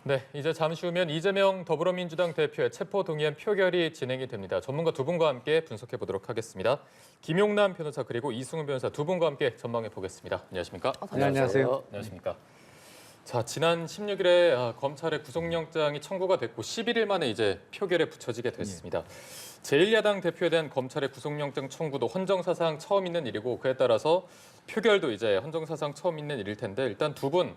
네, 이제 잠시 후면 이재명 더불어민주당 대표의 체포동의안 표결이 진행이 됩니다. 전문가 두 분과 함께 분석해 보도록 하겠습니다. 김용남 변호사 그리고 이승훈 변호사 두 분과 함께 전망해 보겠습니다. 안녕하십니까? 네, 안녕하세요. 안녕하십니까? 자, 지난 16일에 검찰의 구속영장이 청구가 됐고 11일 만에 이제 표결에 붙여지게 됐습니다. 제1야당 대표에 대한 검찰의 구속영장 청구도 헌정사상 처음 있는 일이고 그에 따라서 표결도 이제 헌정사상 처음 있는 일일 텐데 일단 두 분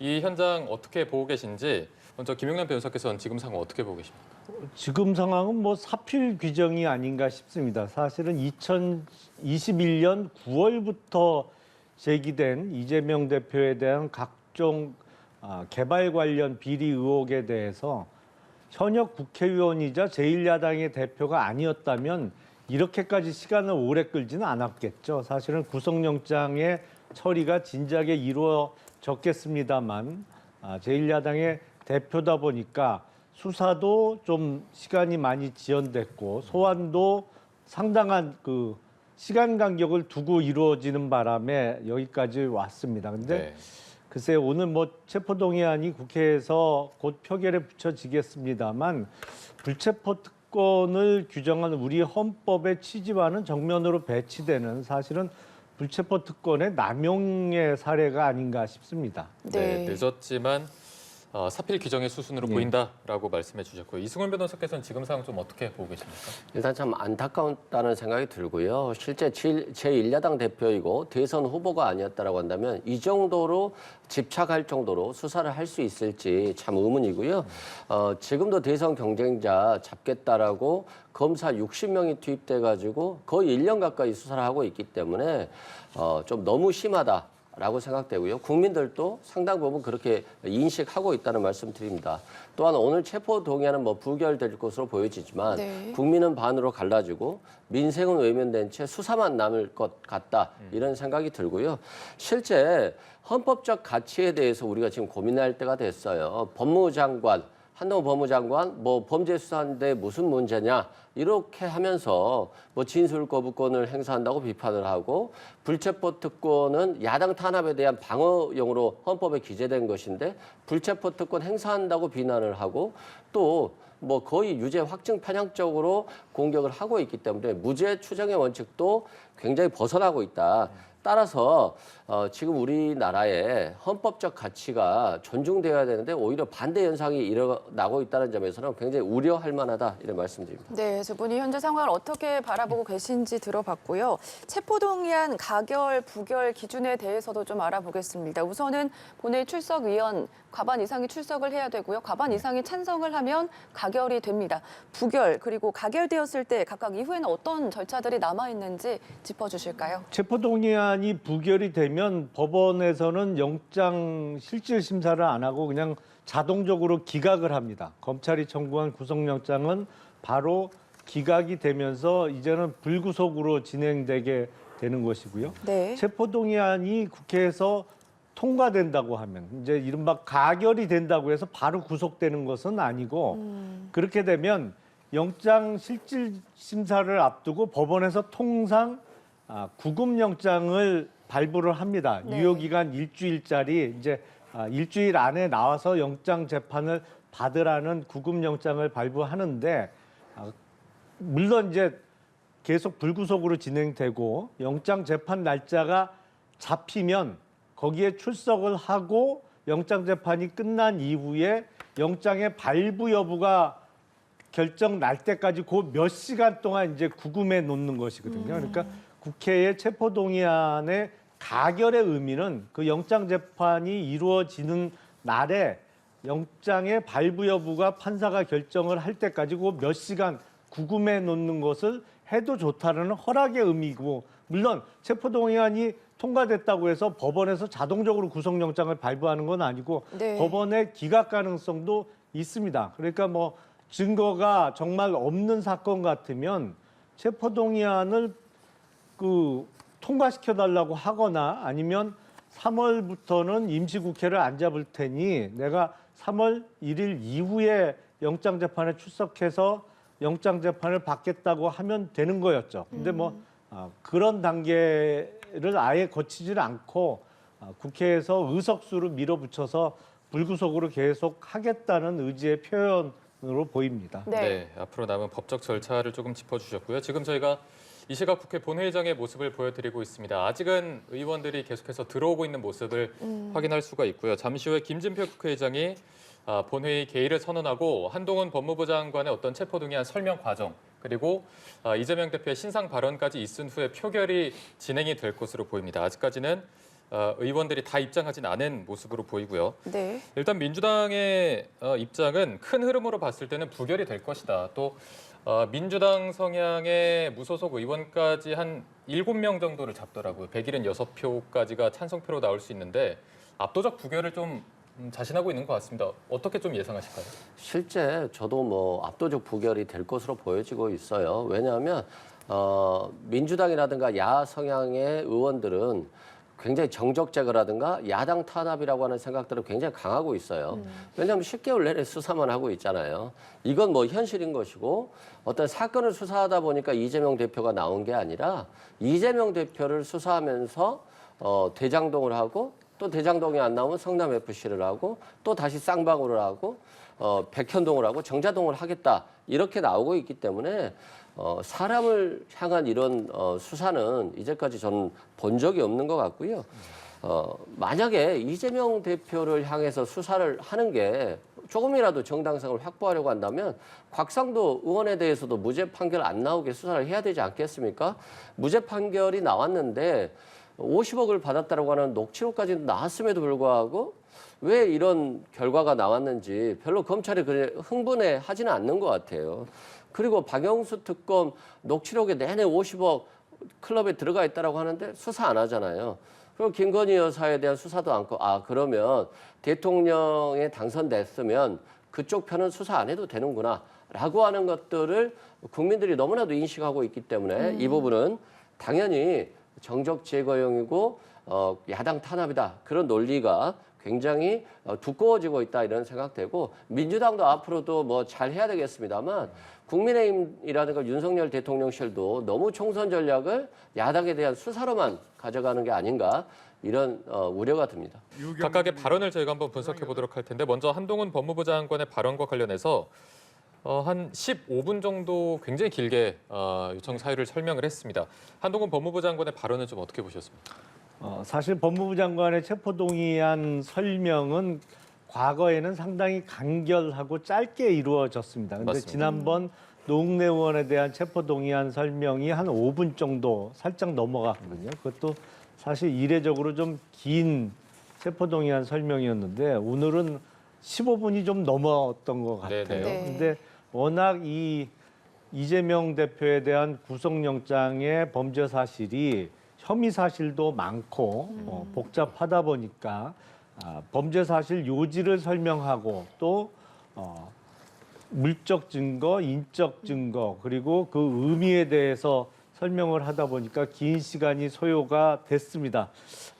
이 현장 어떻게 보고 계신지 먼저 김용남 변호사께서는 지금 상황 어떻게 보고 계십니까? 지금 상황은 뭐 사필 규정이 아닌가 싶습니다. 사실은 2021년 9월부터 제기된 이재명 대표에 대한 각종 개발 관련 비리 의혹에 대해서 현역 국회의원이자 제1야당의 대표가 아니었다면 이렇게까지 시간을 오래 끌지는 않았겠죠. 사실은 구속영장의 처리가 진작에 이루어졌겠습니다만 제1야당의 대표다 보니까 수사도 좀 시간이 많이 지연됐고 소환도 상당한 그 시간 간격을 두고 이루어지는 바람에 여기까지 왔습니다. 근데 네. 글쎄 오늘 뭐 체포동의안이 국회에서 곧 표결에 붙여지겠습니다만 불체포 특권을 규정한 우리 헌법의 취지와는 정면으로 배치되는 사실은 불체포 특권의 남용의 사례가 아닌가 싶습니다. 네, 늦었지만 사필 규정의 수순으로 보인다라고 말씀해 주셨고요. 이승훈 변호사께서는 지금 상황 좀 어떻게 보고 계십니까? 일단 참 안타깝다는 생각이 들고요. 실제 제1야당 대표이고 대선 후보가 아니었다라고 한다면 이 정도로 집착할 정도로 수사를 할 수 있을지 참 의문이고요. 지금도 대선 경쟁자 잡겠다라고 검사 60명이 투입돼가지고 거의 1년 가까이 수사를 하고 있기 때문에 좀 너무 심하다. 라고 생각되고요. 국민들도 상당 부분 그렇게 인식하고 있다는 말씀 드립니다. 또한 오늘 체포 동의안은 뭐 부결될 것으로 보여지지만 국민은 반으로 갈라지고 민생은 외면된 채 수사만 남을 것 같다 이런 생각이 들고요. 실제 헌법적 가치에 대해서 우리가 지금 고민할 때가 됐어요. 법무장관 한동훈 법무장관 뭐 범죄 수사인데 무슨 문제냐 이렇게 하면서 뭐 진술 거부권을 행사한다고 비판을 하고 불체포 특권은 야당 탄압에 대한 방어용으로 헌법에 기재된 것인데 불체포 특권 행사한다고 비난을 하고 또 뭐 거의 유죄 확증 편향적으로 공격을 하고 있기 때문에 무죄 추정의 원칙도 굉장히 벗어나고 있다. 따라서 지금 우리나라의 헌법적 가치가 존중되어야 되는데 오히려 반대 현상이 일어나고 있다는 점에서는 굉장히 우려할 만하다 이런 말씀드립니다. 네, 두 분이 현재 상황을 어떻게 바라보고 계신지 들어봤고요. 체포동의안 가결, 부결 기준에 대해서도 좀 알아보겠습니다. 우선은 본회의 출석위원 과반 이상이 출석을 해야 되고요. 과반 이상이 찬성을 하면 가결이 됩니다. 부결 그리고 가결되었을 때 각각 이후에는 어떤 절차들이 남아있는지 짚어주실까요? 체포동의안이 부결이 되면 법원에서는 영장 실질 심사를 안 하고 그냥 자동적으로 기각을 합니다. 검찰이 청구한 구속영장은 바로 기각이 되면서 이제는 불구속으로 진행되게 되는 것이고요. 네. 체포동의안이 국회에서 통과된다고 하면 이제 이른바 가결이 된다고 해서 바로 구속되는 것은 아니고 그렇게 되면 영장 실질 심사를 앞두고 법원에서 통상 구금영장을 발부를 합니다. 네. 유효기간 일주일짜리 이제 일주일 안에 나와서 영장 재판을 받으라는 구금영장을 발부하는데 물론 이제 계속 불구속으로 진행되고 영장 재판 날짜가 잡히면 거기에 출석을 하고 영장 재판이 끝난 이후에 영장의 발부 여부가 결정 날 때까지 그 몇 시간 동안 이제 구금해 놓는 것이거든요. 그러니까 국회의 체포동의안의 가결의 의미는 그 영장 재판이 이루어지는 날에 영장의 발부 여부가 판사가 결정을 할 때까지 그 몇 시간 구금해 놓는 것을 해도 좋다는 허락의 의미고 물론 체포동의안이 통과됐다고 해서 법원에서 자동적으로 구속영장을 발부하는 건 아니고 네. 법원의 기각 가능성도 있습니다. 그러니까 뭐 증거가 정말 없는 사건 같으면 체포동의안을 통과시켜달라고 하거나 아니면 3월부터는 임시국회를 안 잡을 테니 내가 3월 1일 이후에 영장재판에 출석해서 영장재판을 받겠다고 하면 되는 거였죠. 근데 뭐 그런 단계를 아예 거치질 않고 국회에서 의석수를 밀어붙여서 불구속으로 계속 하겠다는 의지의 표현으로 보입니다. 네. 앞으로 남은 법적 절차를 조금 짚어주셨고요. 지금 저희가 이 시각 국회 본회의장의 모습을 보여드리고 있습니다. 아직은 의원들이 계속해서 들어오고 있는 모습을 확인할 수가 있고요. 잠시 후에 김진표 국회의장이 본회의 개의를 선언하고 한동훈 법무부 장관의 어떤 체포 등에 대한 설명 과정 그리고 이재명 대표의 신상 발언까지 있은 후에 표결이 진행이 될 것으로 보입니다. 아직까지는 의원들이 다 입장하진 않은 모습으로 보이고요. 네. 일단 민주당의 입장은 큰 흐름으로 봤을 때는 부결이 될 것이다. 또 민주당 성향의 무소속 의원까지 한 7명 정도를 잡더라고요. 176표까지가 찬성표로 나올 수 있는데 압도적 부결을 좀 자신하고 있는 것 같습니다. 어떻게 좀 예상하실까요? 실제 저도 뭐 압도적 부결이 될 것으로 보여지고 있어요. 왜냐하면 민주당이라든가 야하 성향의 의원들은 굉장히 정적제거라든가 야당 탄압이라고 하는 생각들을 굉장히 강하고 있어요. 왜냐하면 10개월 내내 수사만 하고 있잖아요. 이건 뭐 현실인 것이고 어떤 사건을 수사하다 보니까 이재명 대표가 나온 게 아니라 이재명 대표를 수사하면서 대장동을 하고 또 대장동이 안 나오면 성남FC를 하고 또 다시 쌍방울을 하고 백현동을 하고 정자동을 하겠다 이렇게 나오고 있기 때문에 사람을 향한 이런 수사는 이제까지 저는 본 적이 없는 것 같고요. 만약에 이재명 대표를 향해서 수사를 하는 게 조금이라도 정당성을 확보하려고 한다면 곽상도 의원에 대해서도 무죄 판결 안 나오게 수사를 해야 되지 않겠습니까? 무죄 판결이 나왔는데 50억을 받았다고 하는 녹취록까지 나왔음에도 불구하고 왜 이런 결과가 나왔는지 별로 검찰이 그래 흥분해 하지는 않는 것 같아요. 그리고 박영수 특검 녹취록에 내내 50억 클럽에 들어가 있다고 하는데 수사 안 하잖아요. 그리고 김건희 여사에 대한 수사도 않고 그러면 대통령에 당선됐으면 그쪽 편은 수사 안 해도 되는구나 라고 하는 것들을 국민들이 너무나도 인식하고 있기 때문에 이 부분은 당연히 정적 제거용이고 야당 탄압이다. 그런 논리가 굉장히 두꺼워지고 있다 이런 생각되고 민주당도 앞으로도 뭐 잘 해야 되겠습니다만 국민의힘이라든가 윤석열 대통령실도 너무 총선 전략을 야당에 대한 수사로만 가져가는 게 아닌가 이런 우려가 듭니다. 각각의 발언을 저희가 한번 분석해 보도록 할 텐데 먼저 한동훈 법무부 장관의 발언과 관련해서 한 15분 정도 굉장히 길게 요청 사유를 설명을 했습니다. 한동훈 법무부 장관의 발언을 좀 어떻게 보셨습니까? 사실 법무부 장관의 체포동의안 설명은 과거에는 상당히 간결하고 짧게 이루어졌습니다. 그런데 맞습니다. 지난번 노웅래 의원에 대한 체포동의안 설명이 한 5분 정도 살짝 넘어갔거든요. 그것도 사실 이례적으로 좀 긴 체포동의안 설명이었는데 오늘은 15분이 좀 넘었던 것 같아요. 네네. 근데 워낙 이 이재명 대표에 대한 구속영장의 범죄 사실이 혐의 사실도 많고 복잡하다 보니까 범죄 사실 요지를 설명하고 또 물적 증거, 인적 증거 그리고 그 의미에 대해서 설명을 하다 보니까 긴 시간이 소요가 됐습니다.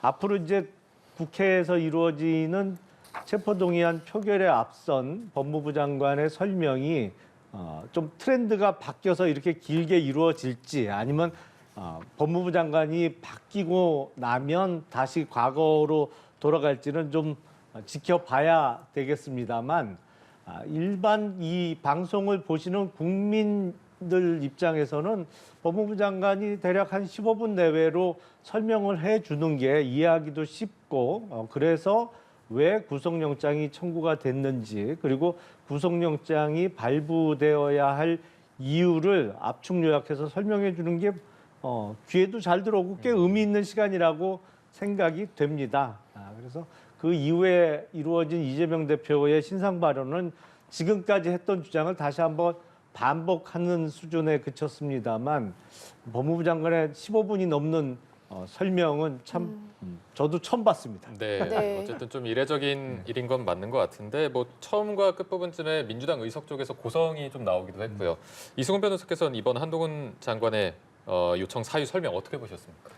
앞으로 이제 국회에서 이루어지는 체포동의안 표결에 앞선 법무부 장관의 설명이 좀 트렌드가 바뀌어서 이렇게 길게 이루어질지 아니면 법무부 장관이 바뀌고 나면 다시 과거로 돌아갈지는 좀 지켜봐야 되겠습니다만 일반 이 방송을 보시는 국민들 입장에서는 법무부 장관이 대략 한 15분 내외로 설명을 해주는 게 이해하기도 쉽고 그래서 왜 구속영장이 청구가 됐는지 그리고 구속영장이 발부되어야 할 이유를 압축 요약해서 설명해 주는 게 귀에도 잘 들어오고 꽤 의미 있는 시간이라고 생각이 됩니다. 그래서 그 이후에 이루어진 이재명 대표의 신상 발언은 지금까지 했던 주장을 다시 한번 반복하는 수준에 그쳤습니다만 법무부 장관의 15분이 넘는 설명은 참 저도 처음 봤습니다. 네. 네. 어쨌든 좀 이례적인 일인 건 맞는 것 같은데 뭐 처음과 끝부분쯤에 민주당 의석 쪽에서 고성이 좀 나오기도 했고요. 이승훈 변호사께서는 이번 한동훈 장관의 요청 사유 설명 어떻게 보셨습니까?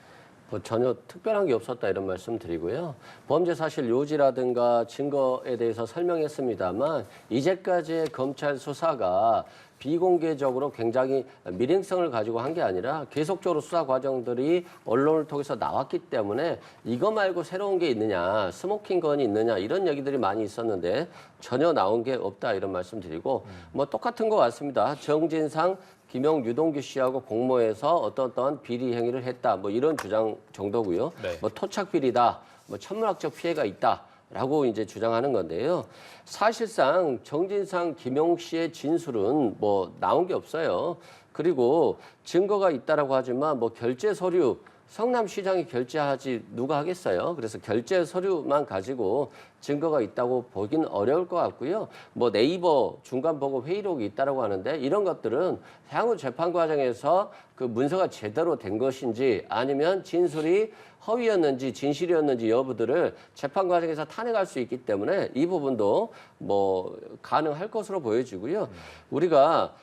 뭐 전혀 특별한 게 없었다 이런 말씀 드리고요. 범죄 사실 요지라든가 증거에 대해서 설명했습니다만 이제까지의 검찰 수사가 비공개적으로 굉장히 밀행성을 가지고 한 게 아니라 계속적으로 수사 과정들이 언론을 통해서 나왔기 때문에 이거 말고 새로운 게 있느냐, 스모킹 건이 있느냐 이런 얘기들이 많이 있었는데 전혀 나온 게 없다 이런 말씀 드리고 뭐 똑같은 것 같습니다. 정진상 김영 유동규 씨하고 공모해서 어떤 비리 행위를 했다. 뭐 이런 주장 정도고요. 네. 뭐 토착 비리다. 뭐 천문학적 피해가 있다라고 이제 주장하는 건데요. 사실상 정진상 김영 씨의 진술은 뭐 나온 게 없어요. 그리고 증거가 있다라고 하지만 뭐 결제 서류 성남시장이 결제하지 누가 하겠어요. 그래서 결제 서류만 가지고 증거가 있다고 보긴 어려울 것 같고요. 뭐 네이버 중간 보고 회의록이 있다라고 하는데 이런 것들은 향후 재판 과정에서 그 문서가 제대로 된 것인지 아니면 진술이 허위였는지 진실이었는지 여부들을 재판 과정에서 탄핵할 수 있기 때문에 이 부분도 뭐 가능할 것으로 보여지고요. 우리가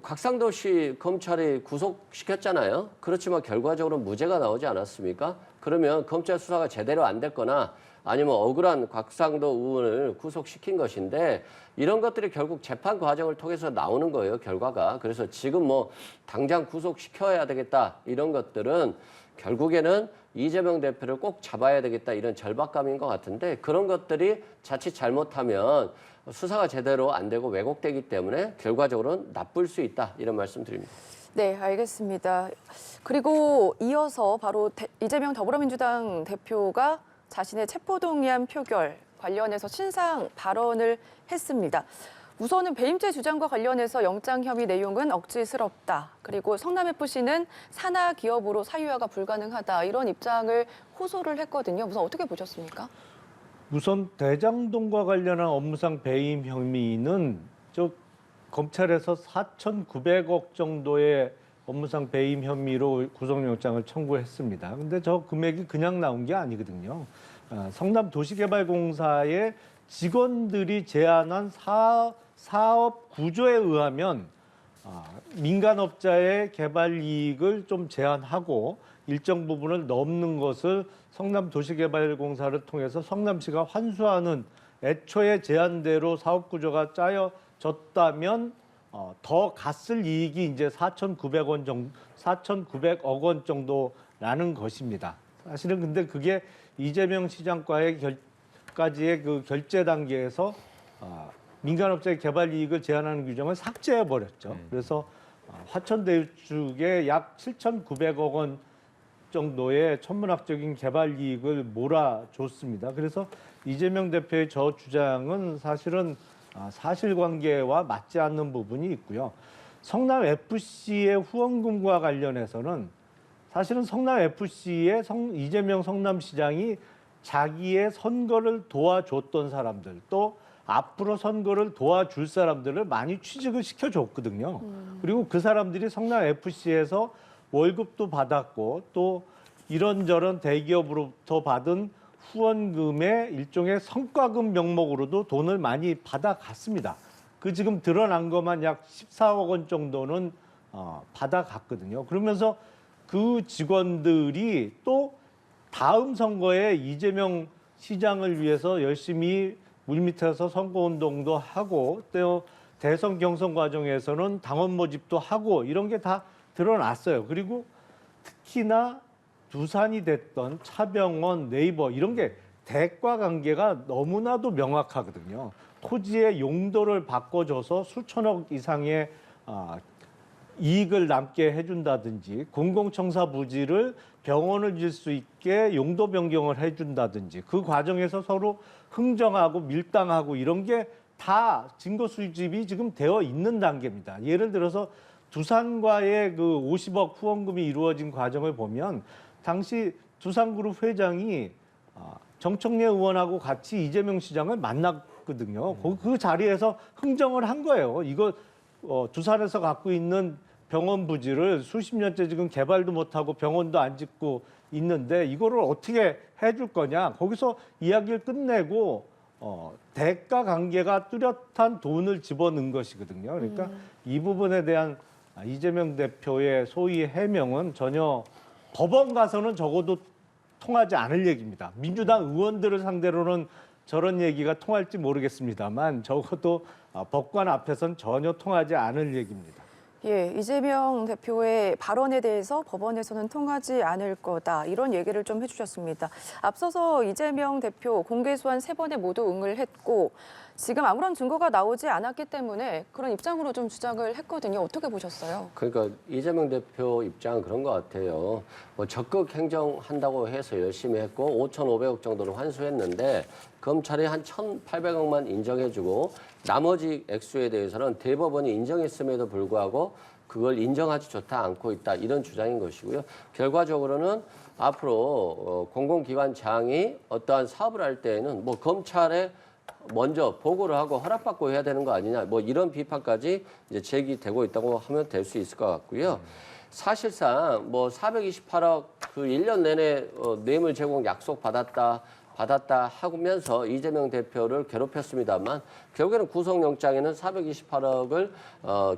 곽상도 씨 검찰이 구속시켰잖아요. 그렇지만 결과적으로 무죄가 나오지 않았습니까? 그러면 검찰 수사가 제대로 안 됐거나 아니면 억울한 곽상도 의원을 구속시킨 것인데 이런 것들이 결국 재판 과정을 통해서 나오는 거예요, 결과가. 그래서 지금 뭐 당장 구속시켜야 되겠다 이런 것들은 결국에는 이재명 대표를 꼭 잡아야 되겠다 이런 절박감인 것 같은데 그런 것들이 자칫 잘못하면 수사가 제대로 안 되고 왜곡되기 때문에 결과적으로는 나쁠 수 있다 이런 말씀 드립니다. 네, 알겠습니다. 그리고 이어서 바로 이재명 더불어민주당 대표가 자신의 체포동의안 표결 관련해서 신상 발언을 했습니다. 우선은 배임죄 주장과 관련해서 영장 혐의 내용은 억지스럽다. 그리고 성남FC는 산하 기업으로 사유화가 불가능하다. 이런 입장을 호소를 했거든요. 우선 어떻게 보셨습니까? 우선 대장동과 관련한 업무상 배임 혐의는 검찰에서 4,900억 정도의 업무상 배임 혐의로 구속영장을 청구했습니다. 근데 저 금액이 그냥 나온 게 아니거든요. 성남도시개발공사의 직원들이 제안한 사업 구조에 의하면 민간업자의 개발 이익을 좀 제한하고 일정 부분을 넘는 것을 성남도시개발공사를 통해서 성남시가 환수하는 애초에 제안대로 사업 구조가 짜여졌다면 더 갔을 이익이 이제 4,900억 원 정도라는 것입니다. 사실은 근데 그게 이재명 시장과의 까지의 그 결제 단계에서 민간업자의 개발 이익을 제한하는 규정을 삭제해 버렸죠. 그래서 화천대유축에 약 7,900억 원 정도의 천문학적인 개발 이익을 몰아줬습니다. 그래서 이재명 대표의 저 주장은 사실은 사실관계와 맞지 않는 부분이 있고요. 성남FC의 후원금과 관련해서는 사실은 성남FC의 이재명 성남시장이 자기의 선거를 도와줬던 사람들 또 앞으로 선거를 도와줄 사람들을 많이 취직을 시켜줬거든요. 그리고 그 사람들이 성남FC에서 월급도 받았고 또 이런저런 대기업으로부터 받은 후원금의 일종의 성과금 명목으로도 돈을 많이 받아갔습니다. 그 지금 드러난 것만 약 14억 원 정도는 받아갔거든요. 그러면서 그 직원들이 또 다음 선거에 이재명 시장을 위해서 열심히 물밑에서 선거운동도 하고 또 대선 경선 과정에서는 당원 모집도 하고 이런 게 다 드러났어요. 그리고 특히나 두산이 됐던 차병원, 네이버 이런 게 대가 관계가 너무나도 명확하거든요. 토지의 용도를 바꿔줘서 수천억 이상의 이익을 남게 해준다든지 공공청사 부지를 병원을 질 수 있게 용도 변경을 해준다든지 그 과정에서 서로 흥정하고 밀당하고 이런 게 다 증거 수집이 지금 되어 있는 단계입니다. 예를 들어서 두산과의 그 50억 후원금이 이루어진 과정을 보면 당시 두산그룹 회장이 정청래 의원하고 같이 이재명 시장을 만났거든요. 그 자리에서 흥정을 한 거예요. 이거 두산에서 갖고 있는 병원 부지를 수십 년째 지금 개발도 못하고 병원도 안 짓고 있는데 이거를 어떻게 해줄 거냐. 거기서 이야기를 끝내고 대가 관계가 뚜렷한 돈을 집어넣은 것이거든요. 그러니까 이 부분에 대한 이재명 대표의 소위 해명은 전혀 법원 가서는 적어도 통하지 않을 얘기입니다. 민주당 의원들을 상대로는 저런 얘기가 통할지 모르겠습니다만 적어도 법관 앞에선 전혀 통하지 않을 얘기입니다. 예, 이재명 대표의 발언에 대해서 법원에서는 통하지 않을 거다 이런 얘기를 좀 해주셨습니다. 앞서서 이재명 대표 공개 수환 3번에 모두 응을 했고 지금 아무런 증거가 나오지 않았기 때문에 그런 입장으로 좀 주장을 했거든요. 어떻게 보셨어요? 그러니까 이재명 대표 입장은 그런 것 같아요. 뭐 적극 행정한다고 해서 열심히 했고 5,500억 정도를 환수했는데 검찰이 한 1,800억만 인정해주고 나머지 액수에 대해서는 대법원이 인정했음에도 불구하고 그걸 인정하지 좋다 않고 있다 이런 주장인 것이고요. 결과적으로는 앞으로 공공기관장이 어떠한 사업을 할 때에는 뭐 검찰에 먼저 보고를 하고 허락받고 해야 되는 거 아니냐 뭐 이런 비판까지 이제 제기되고 있다고 하면 될 수 있을 것 같고요. 사실상 뭐 428억 그 1년 내내 뇌물 제공 약속 받았다 하면서 이재명 대표를 괴롭혔습니다만 결국에는 구속영장에는 428억을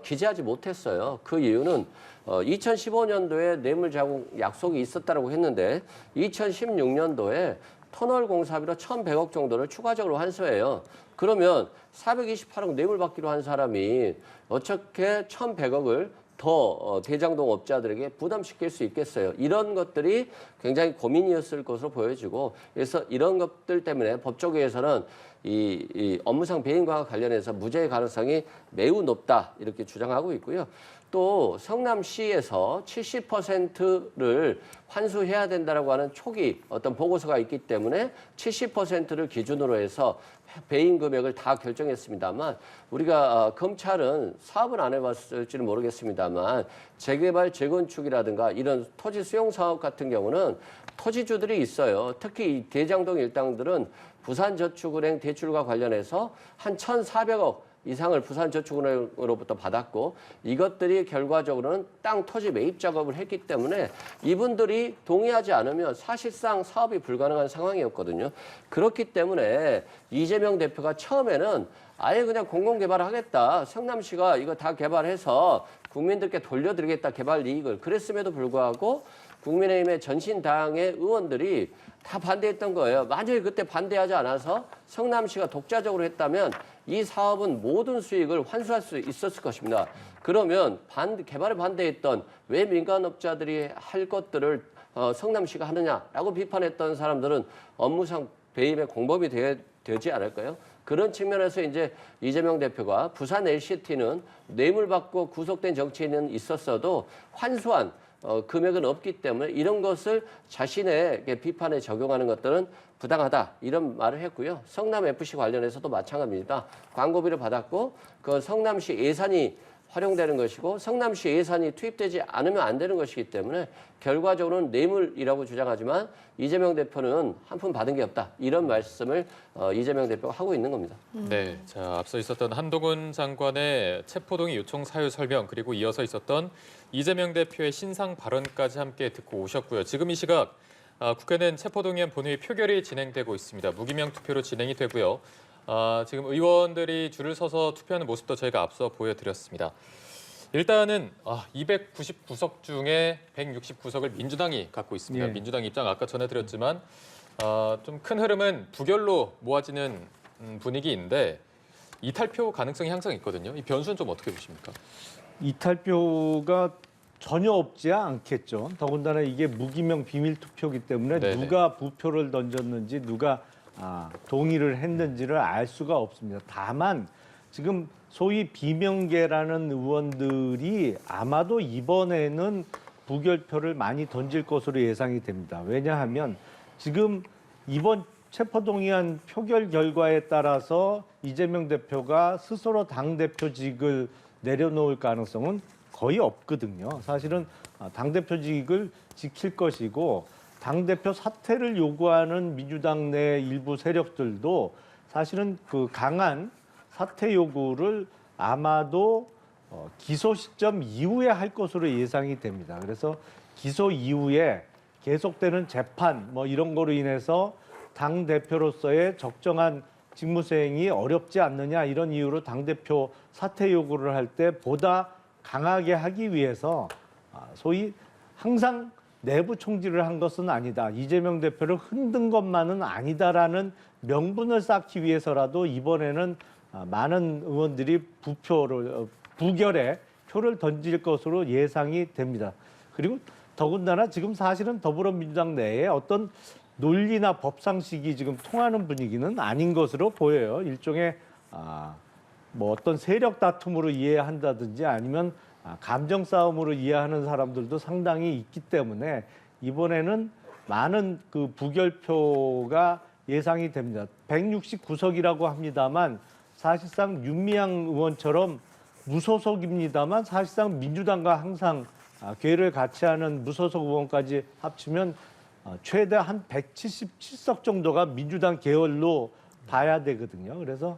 기재하지 못했어요. 그 이유는 2015년도에 뇌물 제공 약속이 있었다고 했는데 2016년도에 터널 공사비로 1,100억 정도를 추가적으로 환수해요. 그러면 428억 뇌물 받기로 한 사람이 어떻게 1,100억을 더 대장동 업자들에게 부담시킬 수 있겠어요. 이런 것들이 굉장히 고민이었을 것으로 보여지고 그래서 이런 것들 때문에 법조계에서는 이 업무상 배임과 관련해서 무죄의 가능성이 매우 높다 이렇게 주장하고 있고요. 또 성남시에서 70%를 환수해야 된다라고 하는 초기 어떤 보고서가 있기 때문에 70%를 기준으로 해서 배임 금액을 다 결정했습니다만 우리가 검찰은 사업은 안 해봤을지는 모르겠습니다만 재개발, 재건축이라든가 이런 토지 수용 사업 같은 경우는 토지주들이 있어요. 특히 이 대장동 일당들은 부산저축은행 대출과 관련해서 한 1,400억 이상을 부산저축은행으로부터 받았고 이것들이 결과적으로는 땅 토지 매입 작업을 했기 때문에 이분들이 동의하지 않으면 사실상 사업이 불가능한 상황이었거든요. 그렇기 때문에 이재명 대표가 처음에는 아예 그냥 공공개발을 하겠다. 성남시가 이거 다 개발해서 국민들께 돌려드리겠다. 개발 이익을. 그랬음에도 불구하고 국민의힘의 전신당의 의원들이 다 반대했던 거예요. 만약에 그때 반대하지 않아서 성남시가 독자적으로 했다면 이 사업은 모든 수익을 환수할 수 있었을 것입니다. 그러면 개발에 반대했던 왜 민간업자들이 할 것들을 성남시가 하느냐라고 비판했던 사람들은 업무상 배임의 공범이 되지 않을까요? 그런 측면에서 이제 이재명 대표가 부산 LCT는 뇌물 받고 구속된 정치인은 있었어도 환수한 금액은 없기 때문에 이런 것을 자신의 비판에 적용하는 것들은 부당하다 이런 말을 했고요. 성남FC 관련해서도 마찬가지입니다. 광고비를 받았고 그 성남시 예산이 활용되는 것이고 성남시 예산이 투입되지 않으면 안 되는 것이기 때문에 결과적으로는 뇌물이라고 주장하지만 이재명 대표는 한 푼 받은 게 없다. 이런 말씀을 이재명 대표가 하고 있는 겁니다. 네, 자 앞서 있었던 한동훈 장관의 체포동의 요청 사유 설명 그리고 이어서 있었던 이재명 대표의 신상 발언까지 함께 듣고 오셨고요. 지금 이 시각 국회는 체포동의안 본회의 표결이 진행되고 있습니다. 무기명 투표로 진행이 되고요. 지금 의원들이 줄을 서서 투표하는 모습도 저희가 앞서 보여드렸습니다. 일단은 299석 중에 169석을 민주당이 갖고 있습니다. 예. 민주당 입장 아까 전해드렸지만 좀 큰 흐름은 부결로 모아지는 분위기인데 이탈표 가능성이 항상 있거든요. 이 변수는 좀 어떻게 보십니까? 이탈표가 전혀 없지 않겠죠. 더군다나 이게 무기명 비밀 투표이기 때문에 네네. 누가 부표를 던졌는지 누가 동의를 했는지를 알 수가 없습니다. 다만 지금 소위 비명계라는 의원들이 아마도 이번에는 부결표를 많이 던질 것으로 예상이 됩니다. 왜냐하면 지금 이번 체포동의안 표결 결과에 따라서 이재명 대표가 스스로 당대표직을 내려놓을 가능성은 거의 없거든요. 사실은 당대표직을 지킬 것이고 당대표 사퇴를 요구하는 민주당 내 일부 세력들도 사실은 그 강한 사퇴 요구를 아마도 기소 시점 이후에 할 것으로 예상이 됩니다. 그래서 기소 이후에 계속되는 재판 뭐 이런 거로 인해서 당대표로서의 적정한 직무 수행이 어렵지 않느냐 이런 이유로 당대표 사퇴 요구를 할 때 보다 강하게 하기 위해서 소위 항상 내부 총질을 한 것은 아니다. 이재명 대표를 흔든 것만은 아니다라는 명분을 쌓기 위해서라도 이번에는 많은 의원들이 부결에 표를 던질 것으로 예상이 됩니다. 그리고 더군다나 지금 사실은 더불어민주당 내에 어떤 논리나 법상식이 지금 통하는 분위기는 아닌 것으로 보여요. 일종의 뭐 어떤 세력 다툼으로 이해한다든지 아니면 감정 싸움으로 이해하는 사람들도 상당히 있기 때문에 이번에는 많은 그 부결표가 예상이 됩니다. 169석이라고 합니다만 사실상 윤미향 의원처럼 무소속입니다만 사실상 민주당과 항상 궤를 같이 하는 무소속 의원까지 합치면 최대 한 177석 정도가 민주당 계열로 봐야 되거든요. 그래서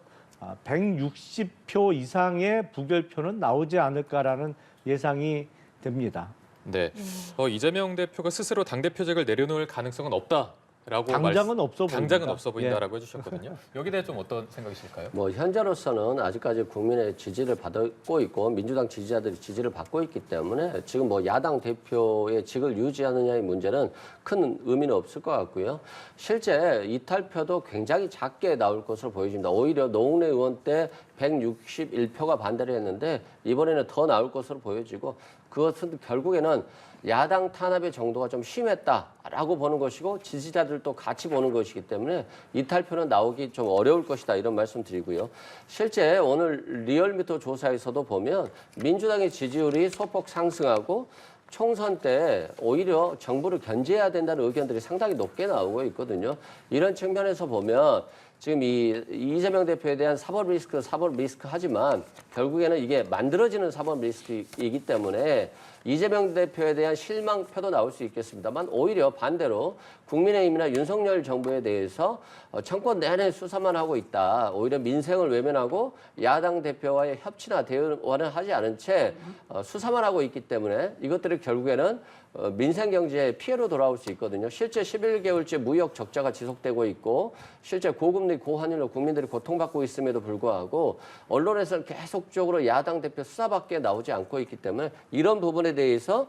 160표 이상의 부결표는 나오지 않을까라는 예상이 됩니다. 네, 이재명 대표가 스스로 당대표직을 내려놓을 가능성은 없다라고 당장은 없어 보인다. 당장은 없어 보인다라고 해주셨거든요. 여기에 대해 좀 어떤 생각이실까요? 뭐 현재로서는 아직까지 국민의 지지를 받고 있고 민주당 지지자들이 지지를 받고 있기 때문에 지금 뭐 야당 대표의 직을 유지하느냐의 문제는 큰 의미는 없을 것 같고요. 실제 이탈표도 굉장히 작게 나올 것으로 보여집니다. 오히려 노웅래 의원 때 161표가 반대를 했는데 이번에는 더 나올 것으로 보여지고 그것은 결국에는 야당 탄압의 정도가 좀 심했다라고 보는 것이고 지지자들도 같이 보는 것이기 때문에 이탈표는 나오기 좀 어려울 것이다 이런 말씀 드리고요. 실제 오늘 리얼미터 조사에서도 보면 민주당의 지지율이 소폭 상승하고 총선 때 오히려 정부를 견제해야 된다는 의견들이 상당히 높게 나오고 있거든요. 이런 측면에서 보면 지금 이재명 대표에 대한 사법 리스크 하지만 결국에는 이게 만들어지는 사법 리스크이기 때문에 이재명 대표에 대한 실망표도 나올 수 있겠습니다만 오히려 반대로 국민의힘이나 윤석열 정부에 대해서 정권 내내 수사만 하고 있다. 오히려 민생을 외면하고 야당 대표와의 협치나 대화는 하지 않은 채 수사만 하고 있기 때문에 이것들이 결국에는 민생 경제에 피해로 돌아올 수 있거든요. 실제 11개월째 무역 적자가 지속되고 있고 실제 고금리 고환율로 국민들이 고통받고 있음에도 불구하고 언론에서는 계속적으로 야당 대표 수사밖에 나오지 않고 있기 때문에 이런 부분에 대해서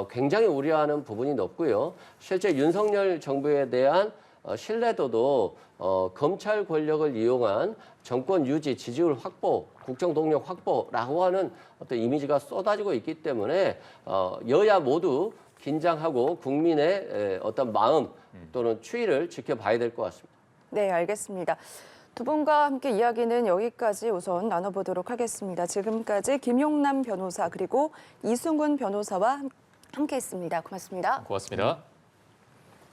굉장히 우려하는 부분이 높고요. 실제 윤석열 정부에 대한 신뢰도도 검찰 권력을 이용한 정권 유지, 지지율 확보, 국정 동력 확보라고 하는 어떤 이미지가 쏟아지고 있기 때문에 여야 모두 긴장하고 국민의 어떤 마음 또는 추이를 지켜봐야 될 것 같습니다. 네, 알겠습니다. 두 분과 함께 이야기는 여기까지 우선 나눠보도록 하겠습니다. 지금까지 김용남 변호사 그리고 이승훈 변호사와 함께했습니다. 고맙습니다. 고맙습니다.